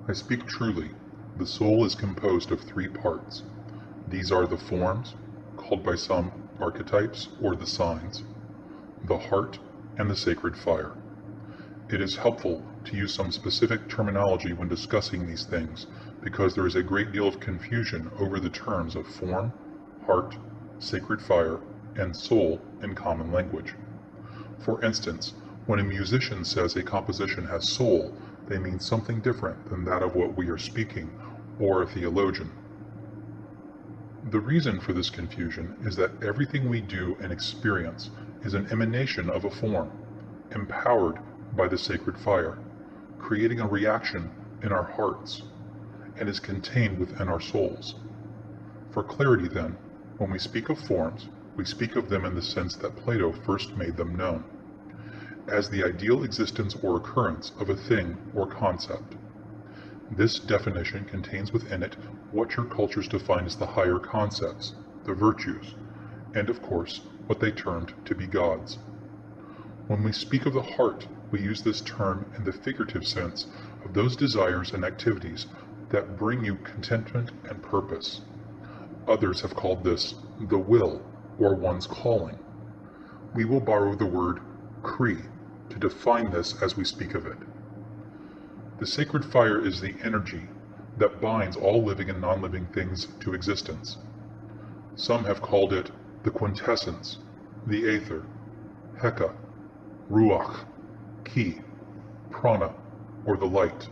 I speak truly. The soul is composed of three parts. These are the forms, called by some archetypes or the signs, the heart, and the sacred fire. It is helpful to use some specific terminology when discussing these things because there is a great deal of confusion over the terms of form, heart, sacred fire, and soul in common language. For instance, when a musician says a composition has soul, they mean something different than that of what we are speaking, or a theologian. The reason for this confusion is that everything we do and experience is an emanation of a form, empowered by the sacred fire, creating a reaction in our hearts, and is contained within our souls. For clarity then, when we speak of forms, we speak of them in the sense that Plato first made them known, as the ideal existence or occurrence of a thing or concept. This definition contains within it what your cultures define as the higher concepts, the virtues, and of course, what they termed to be gods. When we speak of the heart, we use this term in the figurative sense of those desires and activities that bring you contentment and purpose. Others have called this the will, or one's calling. We will borrow the word Kri to define this as we speak of it. The sacred fire is the energy that binds all living and non-living things to existence. Some have called it the quintessence, the aether, Heka, Ruach, Ki, Prana, or the light.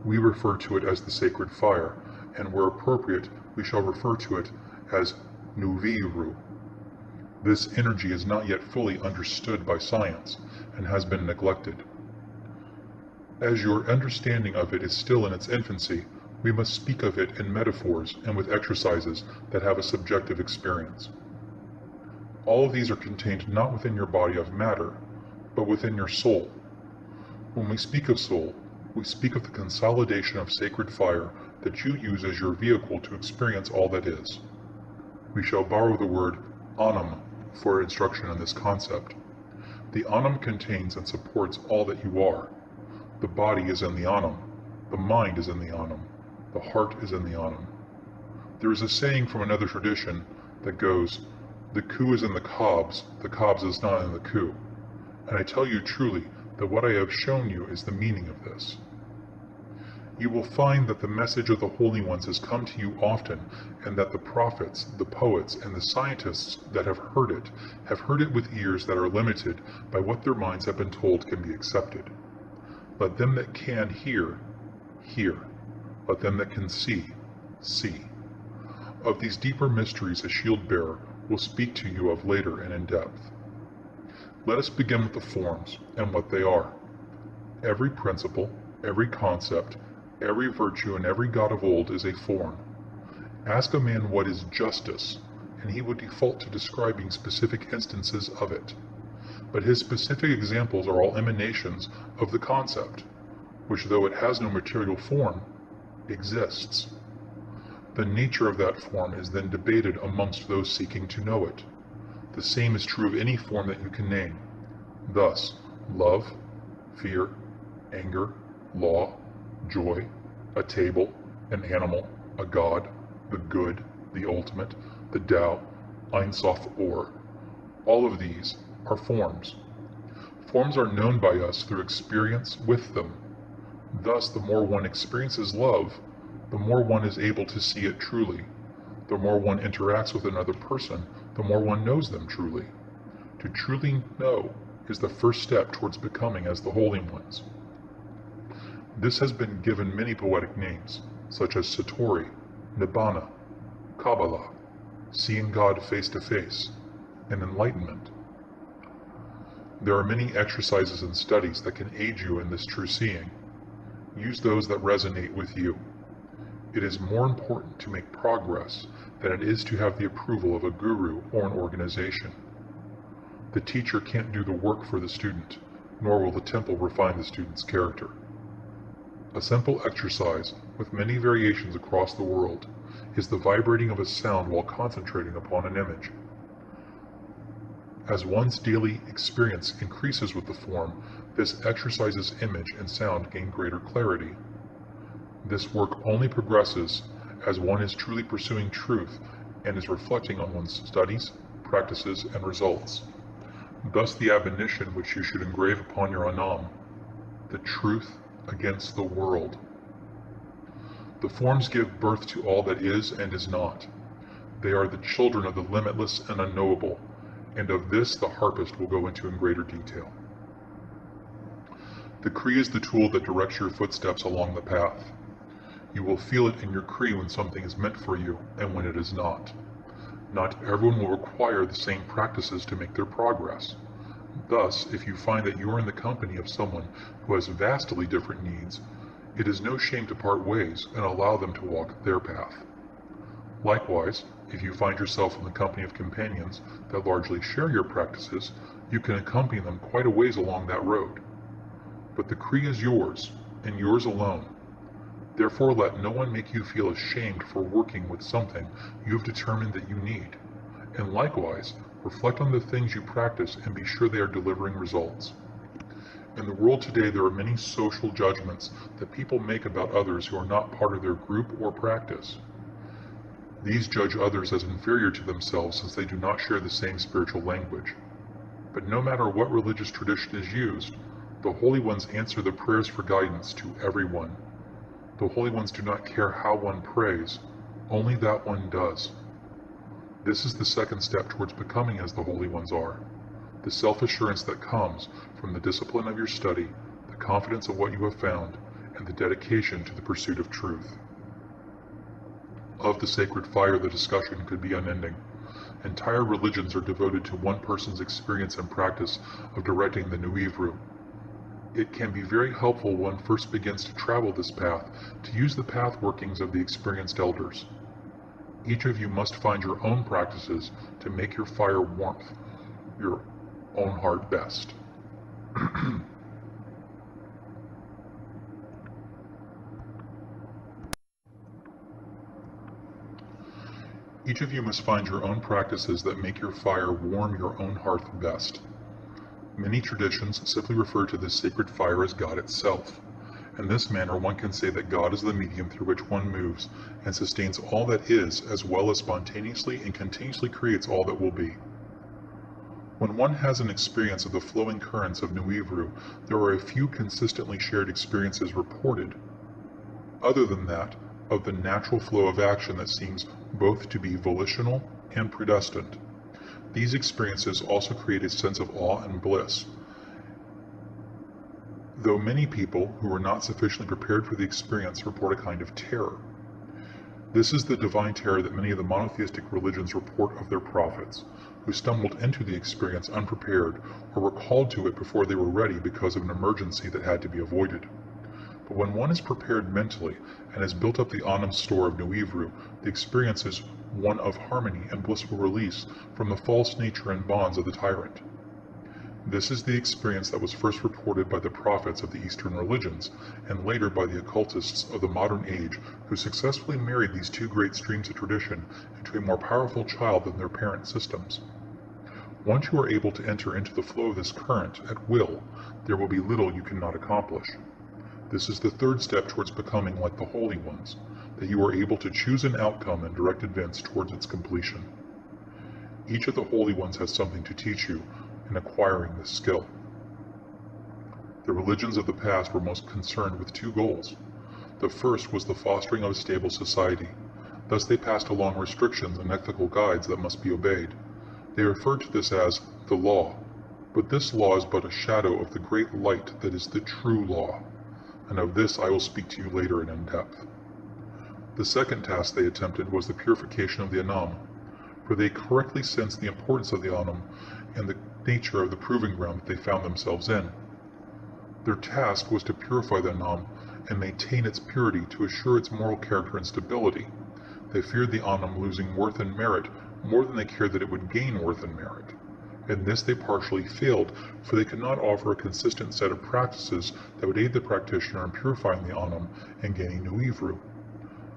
We refer to it as the sacred fire, and where appropriate, we shall refer to it as Nuviru. This energy is not yet fully understood by science and has been neglected. As your understanding of it is still in its infancy, we must speak of it in metaphors and with exercises that have a subjective experience. All of these are contained not within your body of matter, but within your soul. When we speak of soul, we speak of the consolidation of sacred fire that you use as your vehicle to experience all that is. We shall borrow the word anam for instruction in this concept. The anam contains and supports all that you are. The body is in the anam, the mind is in the anam, the heart is in the anam. There is a saying from another tradition that goes, "The coup is in the cobs is not in the coup." And I tell you truly that what I have shown you is the meaning of this. You will find that the message of the Holy Ones has come to you often, and that the prophets, the poets, and the scientists that have heard it with ears that are limited by what their minds have been told can be accepted. Let them that can hear, hear. Let them that can see, see. Of these deeper mysteries a shield bearer will speak to you of later and in depth. Let us begin with the forms and what they are. Every principle, every concept, every virtue, and every god of old is a form. Ask a man what is justice, and he would default to describing specific instances of it. But his specific examples are all emanations of the concept, which, though it has no material form, exists. The nature of that form is then debated amongst those seeking to know it. The same is true of any form that you can name. Thus, love, fear, anger, law, joy, a table, an animal, a god, the good, the ultimate, the Tao, Ein Sof Or. All of these are forms. Forms are known by us through experience with them. Thus, the more one experiences love, the more one is able to see it truly. The more one interacts with another person, the more one knows them truly. To truly know is the first step towards becoming as the Holy Ones. This has been given many poetic names, such as Satori, Nibbana, Kabbalah, seeing God face to face, and enlightenment. There are many exercises and studies that can aid you in this true seeing. Use those that resonate with you. It is more important to make progress than it is to have the approval of a guru or an organization. The teacher can't do the work for the student, nor will the temple refine the student's character. A simple exercise, with many variations across the world, is the vibrating of a sound while concentrating upon an image. As one's daily experience increases with the form, this exercise's image and sound gain greater clarity. This work only progresses as one is truly pursuing truth and is reflecting on one's studies, practices, and results. Thus the admonition which you should engrave upon your Anam, the truth against the world. The forms give birth to all that is and is not. They are the children of the limitless and unknowable, and of this the harpist will go into in greater detail. The Kri is the tool that directs your footsteps along the path. You will feel it in your Kri when something is meant for you and when it is not. Not everyone will require the same practices to make their progress. Thus, if you find that you are in the company of someone who has vastly different needs, it is no shame to part ways and allow them to walk their path. Likewise, if you find yourself in the company of companions that largely share your practices, you can accompany them quite a ways along that road. But the Kri is yours, and yours alone. Therefore let no one make you feel ashamed for working with something you have determined that you need, and likewise, reflect on the things you practice and be sure they are delivering results. In the world today, there are many social judgments that people make about others who are not part of their group or practice. These judge others as inferior to themselves since they do not share the same spiritual language. But no matter what religious tradition is used, the Holy Ones answer the prayers for guidance to everyone. The Holy Ones do not care how one prays, only that one does. This is the second step towards becoming as the Holy Ones are. The self-assurance that comes from the discipline of your study, the confidence of what you have found, and the dedication to the pursuit of truth. Of the sacred fire, the discussion could be unending. Entire religions are devoted to one person's experience and practice of directing the Nuivru. It can be very helpful when one first begins to travel this path to use the path workings of the experienced elders. Each of you must find your own practices to make your fire warmth, your own heart best. Each of you must find your own practices that make your fire warm your own hearth best. Many traditions simply refer to this sacred fire as God itself. In this manner, one can say that God is the medium through which one moves and sustains all that is, as well as spontaneously and continuously creates all that will be. When one has an experience of the flowing currents of Nuivru, there are a few consistently shared experiences reported. Other than that, of the natural flow of action that seems both to be volitional and predestined. These experiences also create a sense of awe and bliss, though many people who are not sufficiently prepared for the experience report a kind of terror. This is the divine terror that many of the monotheistic religions report of their prophets, who stumbled into the experience unprepared or were called to it before they were ready because of an emergency that had to be avoided. But when one is prepared mentally and has built up the Anam store of Nuivru, the experience is one of harmony and blissful release from the false nature and bonds of the tyrant. This is the experience that was first reported by the prophets of the Eastern religions, and later by the occultists of the modern age who successfully married these two great streams of tradition into a more powerful child than their parent systems. Once you are able to enter into the flow of this current at will, there will be little you cannot accomplish. This is the third step towards becoming like the Holy Ones, that you are able to choose an outcome and direct events towards its completion. Each of the Holy Ones has something to teach you in acquiring this skill. The religions of the past were most concerned with two goals. The first was the fostering of a stable society. Thus they passed along restrictions and ethical guides that must be obeyed. They referred to this as the law, but this law is but a shadow of the great light that is the true law, and of this I will speak to you later and in depth. The second task they attempted was the purification of the Anam, for they correctly sensed the importance of the Anam and the nature of the proving ground that they found themselves in. Their task was to purify the Anam and maintain its purity to assure its moral character and stability. They feared the Anam losing worth and merit more than they cared that it would gain worth and merit. In this they partially failed, for they could not offer a consistent set of practices that would aid the practitioner in purifying the Anam and gaining Nuivru.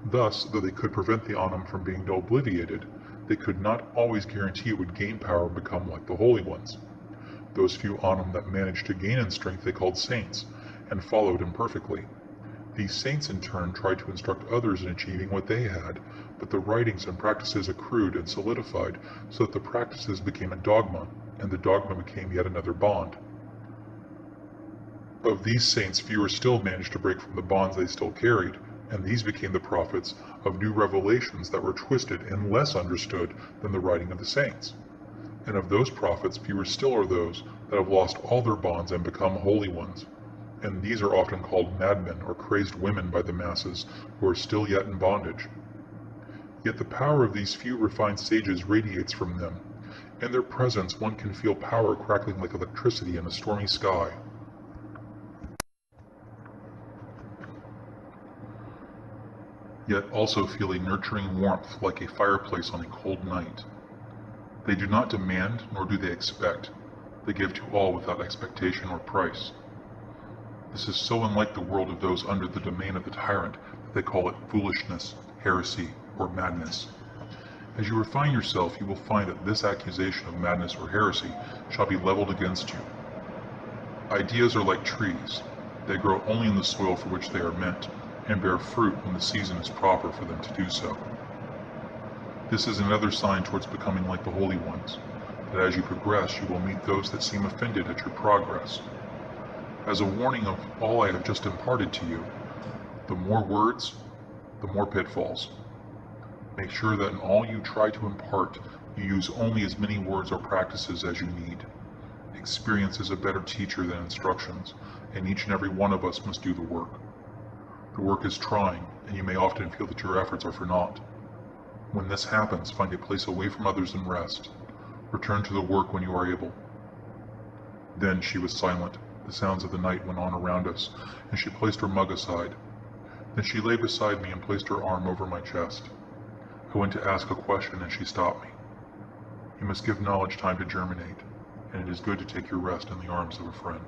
Thus, though they could prevent the Anam from being obliviated, they could not always guarantee it would gain power and become like the Holy Ones. Those few Anam that managed to gain in strength they called saints, and followed imperfectly. These saints in turn tried to instruct others in achieving what they had, but the writings and practices accrued and solidified so that the practices became a dogma, and the dogma became yet another bond. Of these saints, fewer still managed to break from the bonds they still carried, and these became the prophets of new revelations that were twisted and less understood than the writing of the saints. And of those prophets, fewer still are those that have lost all their bonds and become holy ones. And these are often called madmen or crazed women by the masses who are still yet in bondage. Yet the power of these few refined sages radiates from them. In their presence one can feel power crackling like electricity in a stormy sky. Yet also feel a nurturing warmth like a fireplace on a cold night. They do not demand, nor do they expect. They give to all without expectation or price. This is so unlike the world of those under the domain of the tyrant that they call it foolishness, heresy, or madness. As you refine yourself, you will find that this accusation of madness or heresy shall be leveled against you. Ideas are like trees. They grow only in the soil for which they are meant, and bear fruit when the season is proper for them to do so. This is another sign towards becoming like the holy ones, that as you progress you will meet those that seem offended at your progress. As a warning of all I have just imparted to you, the more words, the more pitfalls. Make sure that in all you try to impart, you use only as many words or practices as you need. Experience is a better teacher than instructions, and each and every one of us must do the work. The work is trying, and you may often feel that your efforts are for naught. When this happens, find a place away from others and rest. Return to the work when you are able. Then she was silent. The sounds of the night went on around us, and she placed her mug aside. Then she lay beside me and placed her arm over my chest. I went to ask a question, and she stopped me. You must give knowledge time to germinate, and it is good to take your rest in the arms of a friend.